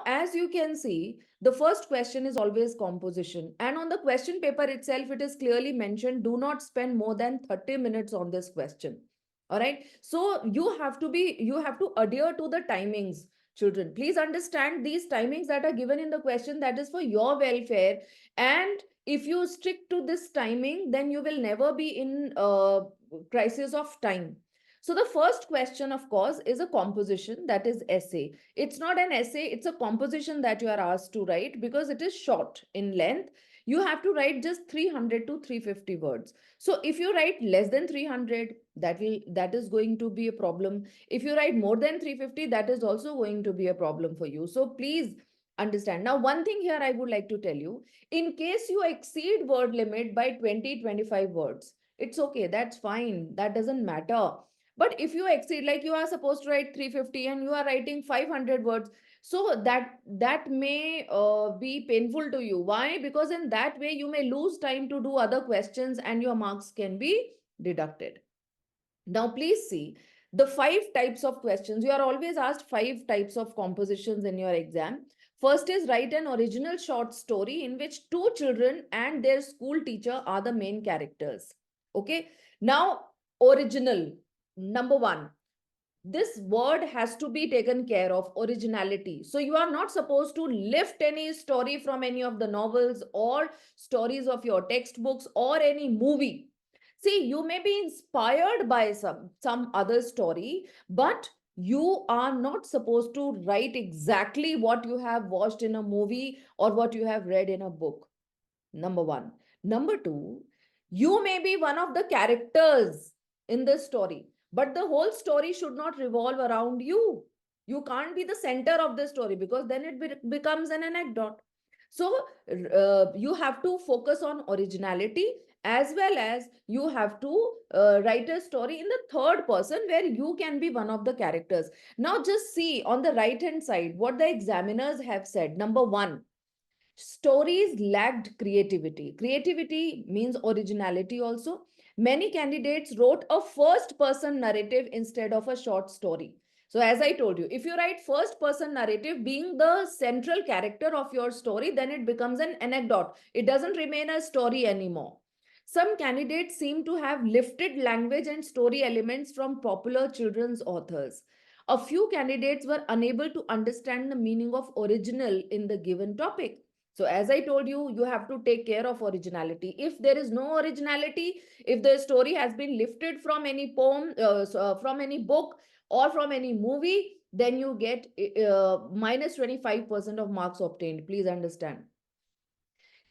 As you can see, the first question is always composition. And on the question paper itself, it is clearly mentioned, do not spend more than 30 minutes on this question. All right. So you have to adhere to the timings, children. Please understand these timings that are given in the question, that is for your welfare. And if you stick to this timing, then you will never be in crisis of time. So the first question, of course, is a composition, that is essay. It's not an essay, it's a composition that you are asked to write because it is short in length. You have to write just 300 to 350 words. So if you write less than 300, that is going to be a problem. If you write more than 350, that is also going to be a problem for you. So please understand. Now, one thing here I would like to tell you, in case you exceed word limit by 20-25 words, it's okay, that's fine, that doesn't matter. But if you exceed, like you are supposed to write 350 and you are writing 500 words, so that may be painful to you. Why? Because in that way you may lose time to do other questions and your marks can be deducted. Now please see the 5 types of questions. You are always asked 5 types of compositions in your exam. First is write an original short story in which 2 children and their school teacher are the main characters. Okay. Now, original, number one, this word has to be taken care of, originality. So you are not supposed to lift any story from any of the novels or stories of your textbooks or any movie. See, you may be inspired by some other story, but you are not supposed to write exactly what you have watched in a movie or what you have read in a book. Number one. Number two, you may be one of the characters in this story, but the whole story should not revolve around you. You can't be the center of the story because then it becomes an anecdote. So you have to focus on originality, as well as you have to write a story in the third person where you can be one of the characters. Now just see on the right hand side what the examiners have said. Number one, stories lacked creativity. Creativity means originality also. Many candidates wrote a first person narrative instead of a short story. So, as I told you, if you write first person narrative being the central character of your story, then it becomes an anecdote. It doesn't remain a story anymore. Some candidates seem to have lifted language and story elements from popular children's authors. A few candidates were unable to understand the meaning of original in the given topic. So, as I told you, you have to take care of originality. If there is no originality, if the story has been lifted from any poem, from any book, or from any movie, then you get minus 25% of marks obtained. Please understand.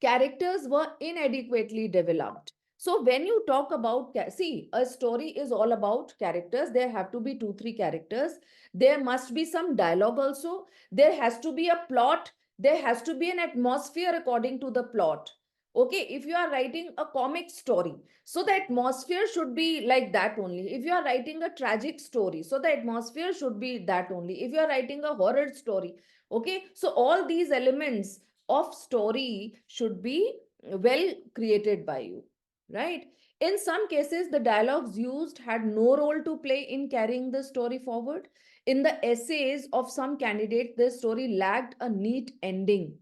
Characters were inadequately developed. So when you talk about, see, a story is all about characters. There have to be 2-3 characters. There must be some dialogue also. There has to be a plot. There has to be an atmosphere according to the plot. Okay, if you are writing a comic story, so the atmosphere should be like that only. If you are writing a tragic story, so the atmosphere should be that only. If you are writing a horror story, okay, so all these elements of story should be well created by you, right? In some cases, the dialogues used had no role to play in carrying the story forward. In the essays of some candidates, the story lacked a neat ending.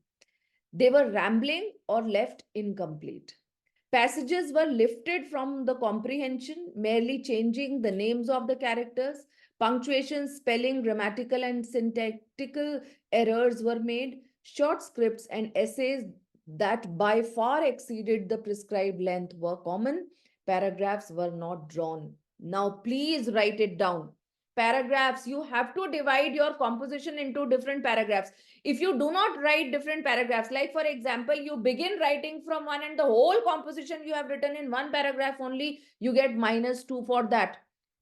They were rambling or left incomplete. Passages were lifted from the comprehension, merely changing the names of the characters. Punctuation, spelling, grammatical, and syntactical errors were made. Short scripts and essays that by far exceeded the prescribed length were common. Paragraphs were not drawn. Now, please write it down. Paragraphs, you have to divide your composition into different paragraphs. If you do not write different paragraphs, like for example, you begin writing from one and the whole composition you have written in one paragraph only, you get -2 for that.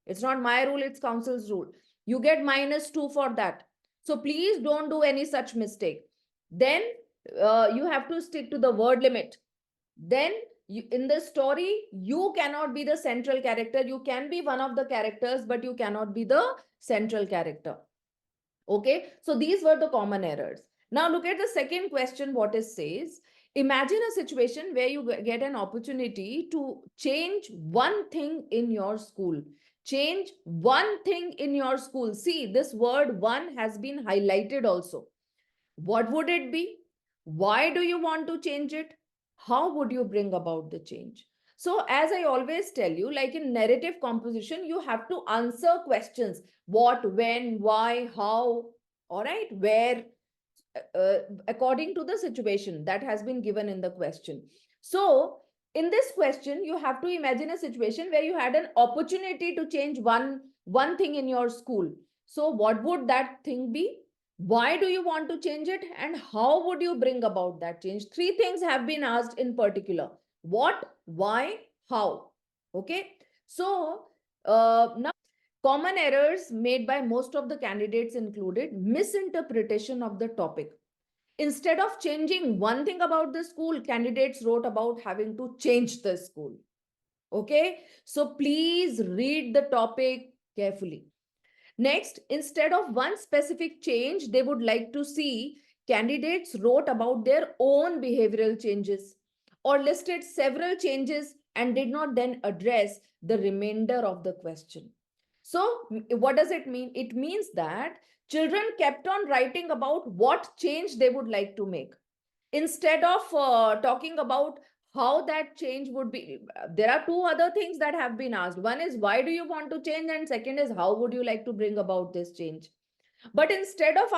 It's not my rule, it's council's rule. You get -2 for that. So please don't do any such mistake. Then you have to stick to the word limit. Then in the story, you cannot be the central character. You can be one of the characters, but you cannot be the central character. Okay, so these were the common errors. Now look at the second question, what it says. Imagine a situation where you get an opportunity to change one thing in your school. Change one thing in your school. See, this word one has been highlighted also. What would it be? Why do you want to change it? How would you bring about the change? So, as I always tell you, like in narrative composition, you have to answer questions: what, when, why, how, all right, where, according to the situation that has been given in the question. So, in this question, you have to imagine a situation where you had an opportunity to change one thing in your school. So, what would that thing be? Why do you want to change it? And how would you bring about that change? Three things have been asked in particular: what, why, how. Okay. So, now common errors made by most of the candidates included misinterpretation of the topic. Instead of changing one thing about the school, candidates wrote about having to change the school. Okay. So please read the topic carefully. Next, instead of one specific change they would like to see, candidates wrote about their own behavioral changes or listed several changes and did not then address the remainder of the question. So, what does it mean? It means that children kept on writing about what change they would like to make instead of talking about how that change would be. There are two other things that have been asked. One is why do you want to change, and second is how would you like to bring about this change. But instead of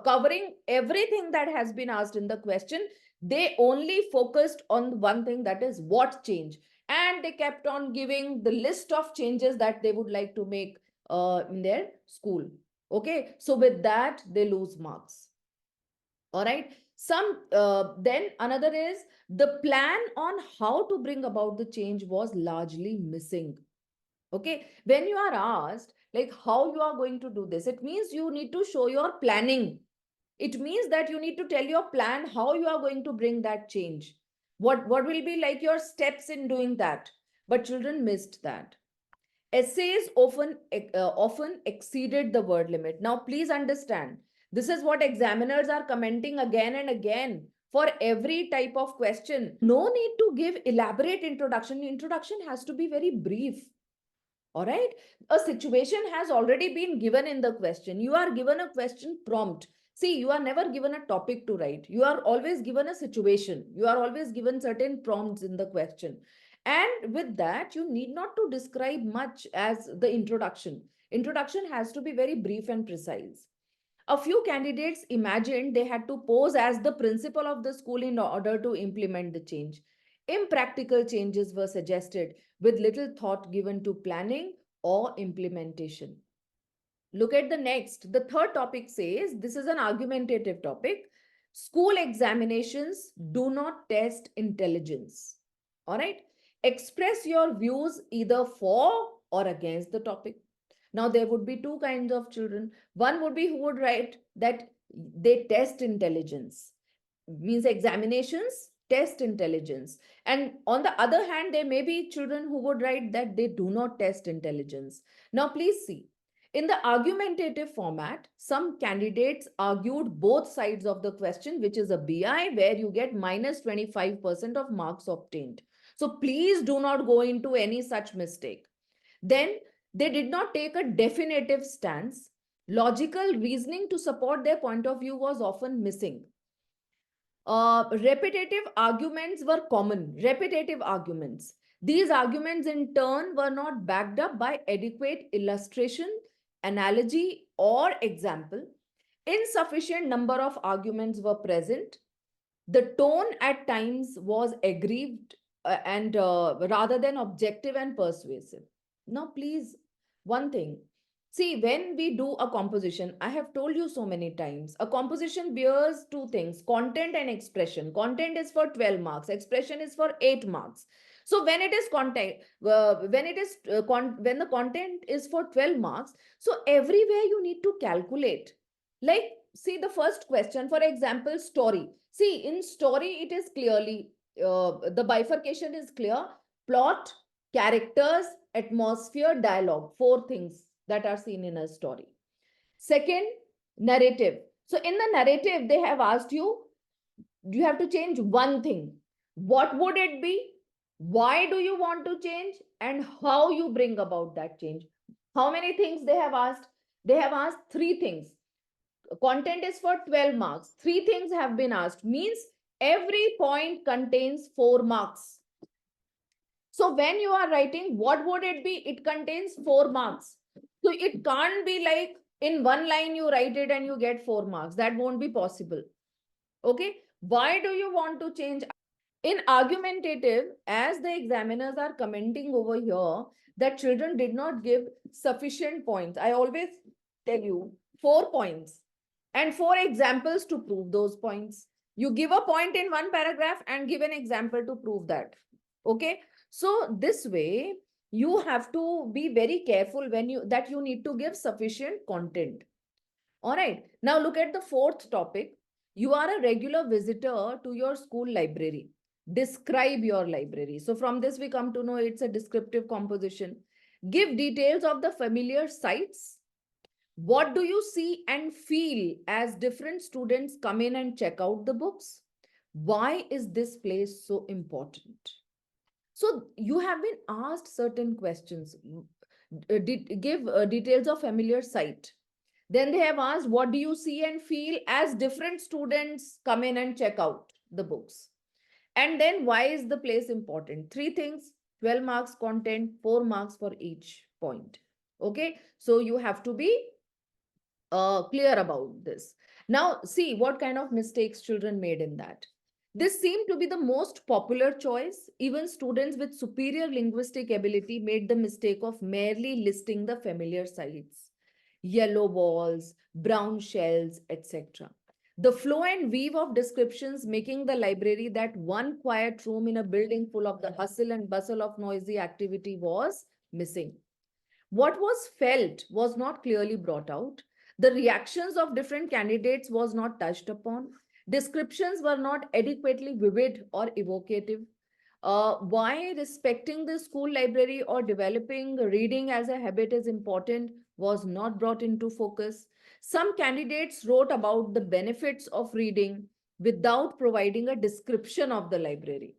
covering everything that has been asked in the question, they only focused on one thing, that is what change, and they kept on giving the list of changes that they would like to make in their school. Okay, so with that they lose marks. All right. Then another is the plan on how to bring about the change was largely missing. Okay, when you are asked like how you are going to do this, it means you need to show your planning. It means that you need to tell your plan how you are going to bring that change. What will be like your steps in doing that? But children missed that. Essays often exceeded the word limit. Now, please understand, this is what examiners are commenting again and again for every type of question. No need to give elaborate introduction. Introduction has to be very brief. All right. A situation has already been given in the question. You are given a question prompt. See, you are never given a topic to write. You are always given a situation. You are always given certain prompts in the question. And with that, you need not to describe much as the introduction. Introduction has to be very brief and precise. A few candidates imagined they had to pose as the principal of the school in order to implement the change. Impractical changes were suggested with little thought given to planning or implementation. Look at the next. The third topic says this is an argumentative topic. School examinations do not test intelligence. All right. Express your views either for or against the topic. Now, there would be two kinds of children. One would be who would write that they test intelligence, means examinations test intelligence. And on the other hand, there may be children who would write that they do not test intelligence. Now, please see. In the argumentative format, some candidates argued both sides of the question, which is a BI, where you get minus 25% of marks obtained. So please do not go into any such mistake. Then they did not take a definitive stance. Logical reasoning to support their point of view was often missing. Repetitive arguments were common. Repetitive arguments. These arguments in turn were not backed up by adequate illustration, analogy, or example. Insufficient number of arguments were present. The tone at times was aggrieved and rather than objective and persuasive. Now, please, one thing. See, when we do a composition, I have told you so many times, a composition bears two things: content and expression. Content is for 12 marks, expression is for 8 marks. So when it is content, when the content is for 12 marks, so everywhere you need to calculate. Like, see the first question, for example, story. See, in story, it is clearly, the bifurcation is clear: plot, characters, atmosphere, dialogue. Four things that are seen in a story. Second, narrative. So in the narrative, they have asked you, you have to change one thing. What would it be? Why do you want to change and how you bring about that change? How many things they have asked? They have asked three things. Content is for 12 marks. Three things have been asked, means every point contains 4 marks. So when you are writing, what would it be? It contains 4 marks. So it can't be like in one line you write it and you get 4 marks. That won't be possible. Okay. Why do you want to change? In argumentative, as the examiners are commenting over here that children did not give sufficient points, I always tell you 4 points and 4 examples to prove those points. You give a point in one paragraph and give an example to prove that. Okay. So this way, you have to be very careful when you need to give sufficient content. All right. Now look at the fourth topic. You are a regular visitor to your school library. Describe your library. So from this we come to know it's a descriptive composition. Give details of the familiar sites. What do you see and feel as different students come in and check out the books? Why is this place so important? So you have been asked certain questions. Give details of familiar site. Then they have asked, what do you see and feel as different students come in and check out the books? And then why is the place important? Three things, 12 marks content, 4 marks for each point. Okay, so you have to be clear about this. Now, see what kind of mistakes children made in that. This seemed to be the most popular choice. Even students with superior linguistic ability made the mistake of merely listing the familiar sights, yellow walls, brown shells, etc. The flow and weave of descriptions making the library that one quiet room in a building full of the hustle and bustle of noisy activity was missing. What was felt was not clearly brought out. The reactions of different candidates was not touched upon. Descriptions were not adequately vivid or evocative. Why respecting the school library or developing reading as a habit is important was not brought into focus. Some candidates wrote about the benefits of reading without providing a description of the library.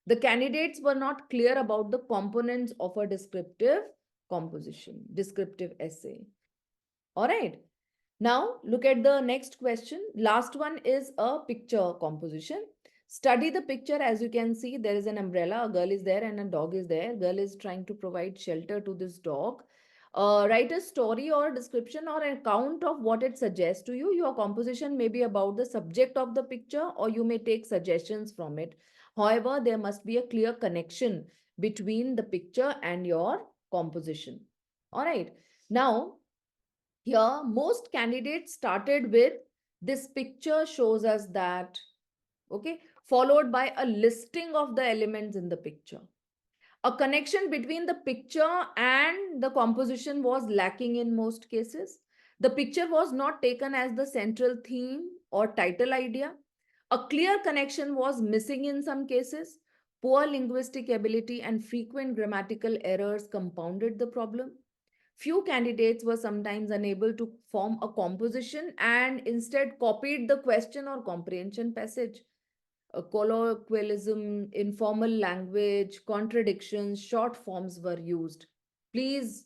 The candidates were not clear about the components of a descriptive composition, descriptive essay. All right. Now look at the next question. Last one is a picture composition. Study the picture. As you can see, there is an umbrella, a girl is there and a dog is there. Girl is trying to provide shelter to this dog. Write a story or description or an account of what it suggests to you. Your composition may be about the subject of the picture or you may take suggestions from it. However, there must be a clear connection between the picture and your composition. All right. Now, here, most candidates started with this picture shows us that, okay, followed by a listing of the elements in the picture. A connection between the picture and the composition was lacking in most cases. The picture was not taken as the central theme or title idea. A clear connection was missing in some cases. Poor linguistic ability and frequent grammatical errors compounded the problem. Few candidates were sometimes unable to form a composition and instead copied the question or comprehension passage. A colloquialism, informal language, contradictions, short forms were used. Please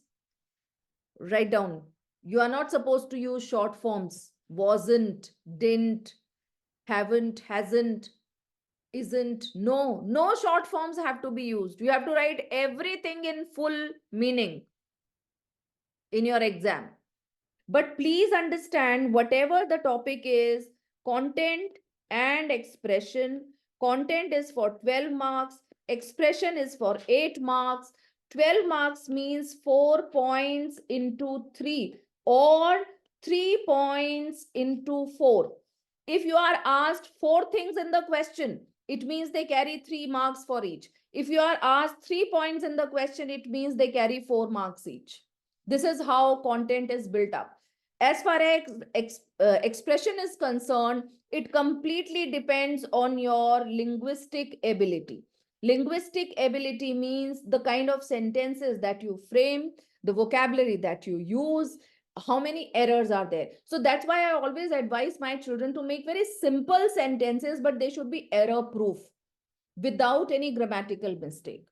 write down. You are not supposed to use short forms. Wasn't, didn't, haven't, hasn't, isn't. No, no short forms have to be used. You have to write everything in full meaning in your exam. But please understand, whatever the topic is, content and expression. Content is for 12 marks, expression is for 8 marks. 12 marks means 4 points into 3 or 3 points into 4. If you are asked 4 things in the question, it means they carry 3 marks for each. If you are asked 3 points in the question, it means they carry 4 marks each. This is how content is built up. As far as expression is concerned, it completely depends on your linguistic ability. Linguistic ability means the kind of sentences that you frame, the vocabulary that you use, how many errors are there. So that's why I always advise my children to make very simple sentences, but they should be error proof. without any grammatical mistake.